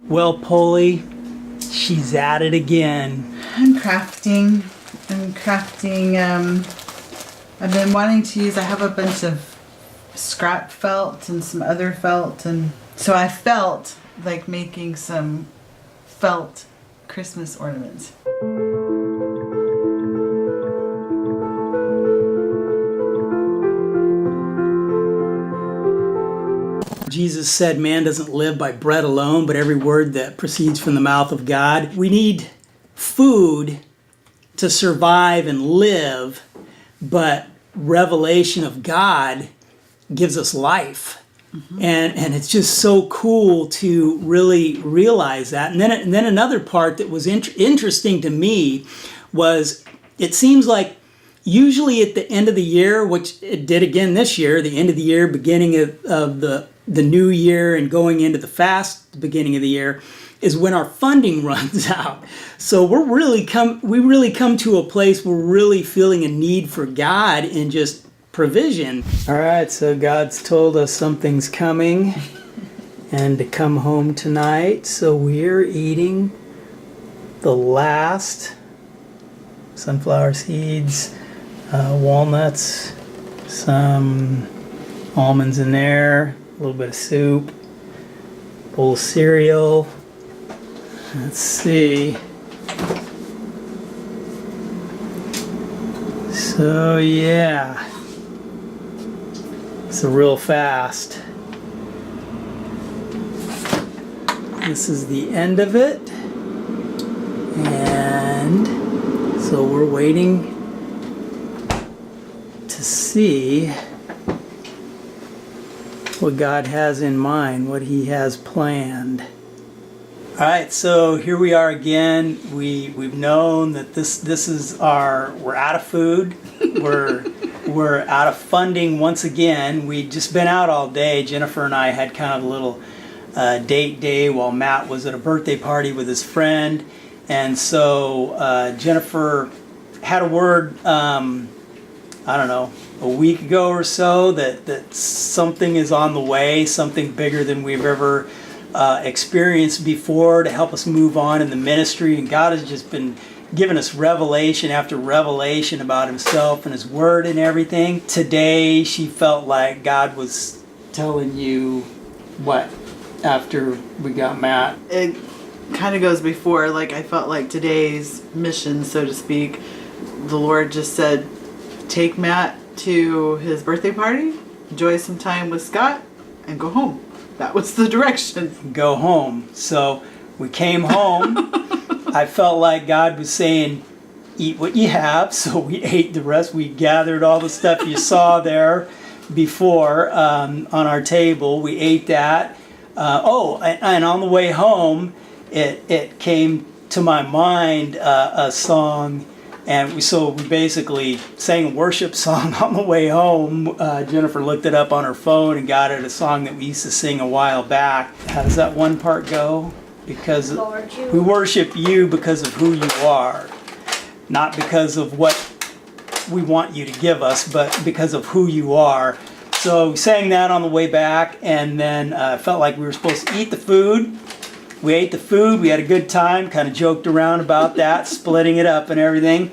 Well, Polly, she's at it again. I'm crafting. I've been wanting to use, I have a bunch of scrap felt and some other felt, and so I felt like making some felt Christmas ornaments. Jesus said man doesn't live by bread alone, but every word that proceeds from the mouth of God. We need food to survive and live, but revelation of God gives us life. Mm-hmm. And it's just so cool to really realize that. And then another part that was interesting to me was it seems like usually at the end of the year, which it did again this year, the end of the year, beginning of the new year and going into the fast, the beginning of the year, is when our funding runs out. So we really come to a place where we're really feeling a need for God and just provision. All right, so God's told us something's coming and to come home tonight. So we're eating the last sunflower seeds, walnuts, some almonds in there, a little bit of soup, bowl of cereal. Let's see. So yeah, it's a real fast. This is the end of it. And so we're waiting to see what God has in mind, what He has planned. All right, so here we are again. We've known that this is we're out of food. We're out of funding once again. We'd just been out all day. Jennifer and I had kind of a little date day while Matt was at a birthday party with his friend. And so Jennifer had a word, I don't know, a week ago or so that something is on the way, something bigger than we've ever experienced before to help us move on in the ministry. And God has just been giving us revelation after revelation about Himself and His Word and everything. Today she felt like God was telling you what after we got Matt? It kind of goes before, like I felt like today's mission, so to speak, the Lord just said, take Matt to his birthday party, enjoy some time with Scott, and go home. That was the direction. Go home. So we came home. I felt like God was saying, eat what you have. So we ate the rest. We gathered all the stuff you saw there before on our table. We ate that. And on the way home, it came to my mind a song. And we basically sang a worship song on the way home. Jennifer looked it up on her phone and got it, a song that we used to sing a while back. How does that one part go? Because we worship you because of who you are, not because of what we want you to give us, but because of who you are. So we sang that on the way back, and then felt like we were supposed to eat the food. We ate the food, we had a good time, kind of joked around about that, splitting it up and everything.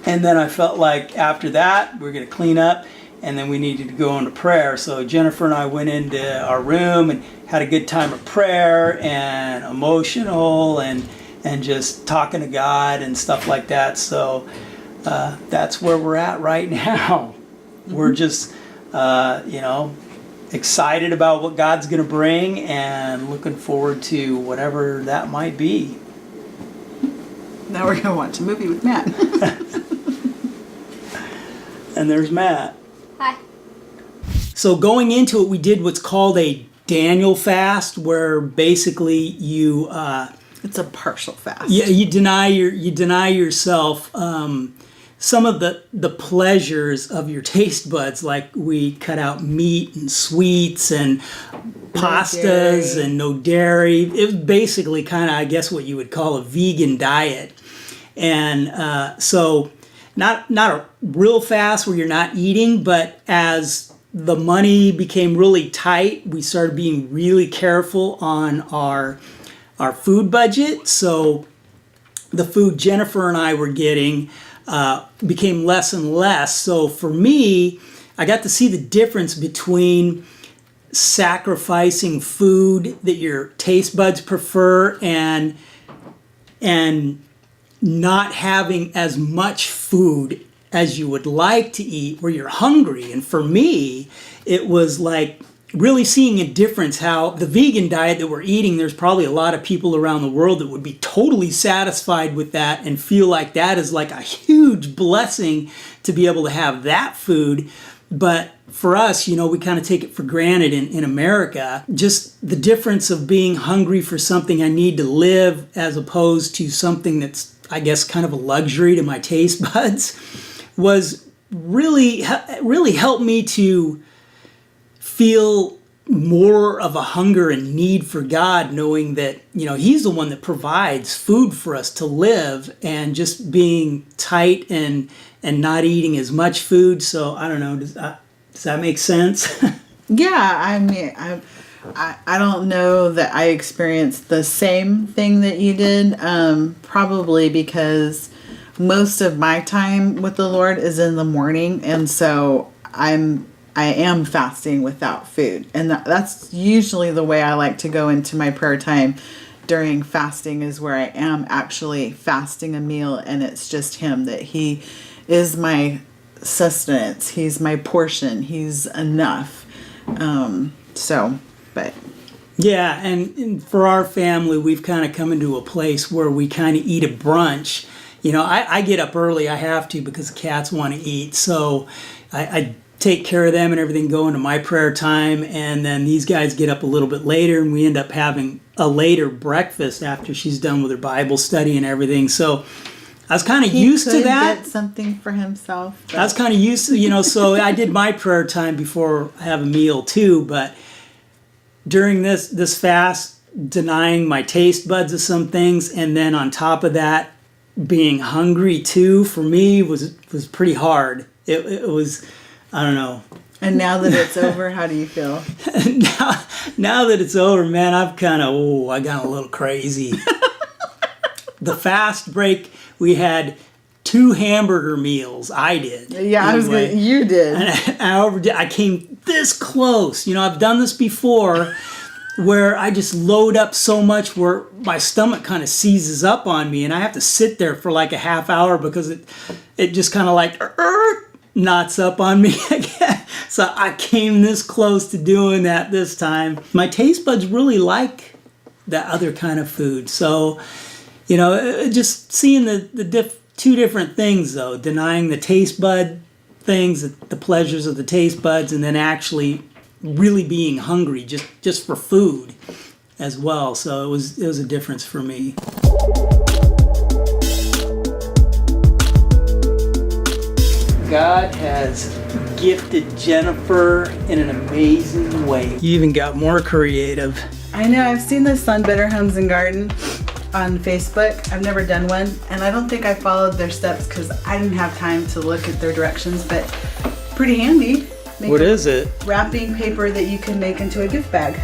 And then I felt like after that, we were going to clean up, and then we needed to go into prayer. So Jennifer and I went into our room and had a good time of prayer and emotional and just talking to God and stuff like that. So that's where we're at right now. We're just, excited about what God's going to bring and looking forward to whatever that might be. Now we're going to watch a movie with Matt. And there's Matt. Hi. So going into it, we did what's called a Daniel fast, where basically you it's a partial fast. Yeah, you deny yourself some of the pleasures of your taste buds, like we cut out meat and sweets and pastas and no dairy. It was basically kind of, I guess, what you would call a vegan diet. And so not a real fast where you're not eating, but as the money became really tight, we started being really careful on our our food budget. So the food Jennifer and I were getting became less and less. So for me, I got to see the difference between sacrificing food that your taste buds prefer and not having as much food as you would like to eat where you're hungry. And for me, it was like really seeing a difference how the vegan diet that we're eating, there's probably a lot of people around the world that would be totally satisfied with that and feel like that is like a huge blessing to be able to have that food. But for us, you know, we kind of take it for granted in America. Just the difference of being hungry for something I need to live as opposed to something that's, I guess, kind of a luxury to my taste buds was really helped me to feel more of a hunger and need for God, knowing that, you know, He's the one that provides food for us to live, and just being tight and not eating as much food. So I don't know, does that make sense? Yeah, I mean, I don't know that I experienced the same thing that you did, probably because most of my time with the Lord is in the morning, and so I am fasting without food, and that's usually the way I like to go into my prayer time during fasting, is where I am actually fasting a meal, and it's just Him, that He is my sustenance, He's my portion, He's enough. But yeah, and for our family, we've kind of come into a place where we kind of eat a brunch. You know, I get up early, I have to, because the cats want to eat, so I take care of them and everything, go into my prayer time, and then these guys get up a little bit later, and we end up having a later breakfast after she's done with her Bible study and everything. So I was kind of used to that. Get something for himself. I was kind of used to, you know, so I did my prayer time before I have a meal too, but during this fast, denying my taste buds of some things, and then on top of that, being hungry too, for me was pretty hard. It was, I don't know. And now that it's over, how do you feel? now that it's over, man, I've kind of, I got a little crazy. The fast break, we had 2 hamburger meals. I did. Yeah, anyway. You did. And I overdid. I came this close. You know, I've done this before where I just load up so much where my stomach kind of seizes up on me, and I have to sit there for like a half hour because it just kind of like knots up on me again. So I came this close to doing that this time. My taste buds really like that other kind of food. So, you know, just seeing the two different things though, denying the taste bud things, the pleasures of the taste buds, and then actually really being hungry just for food as well. So it was a difference for me. God has gifted Jennifer in an amazing way. You even got more creative. I know, I've seen the Sun Better Homes and Garden on Facebook. I've never done one, and I don't think I followed their steps because I didn't have time to look at their directions, but pretty handy. What is it? Wrapping paper that you can make into a gift bag.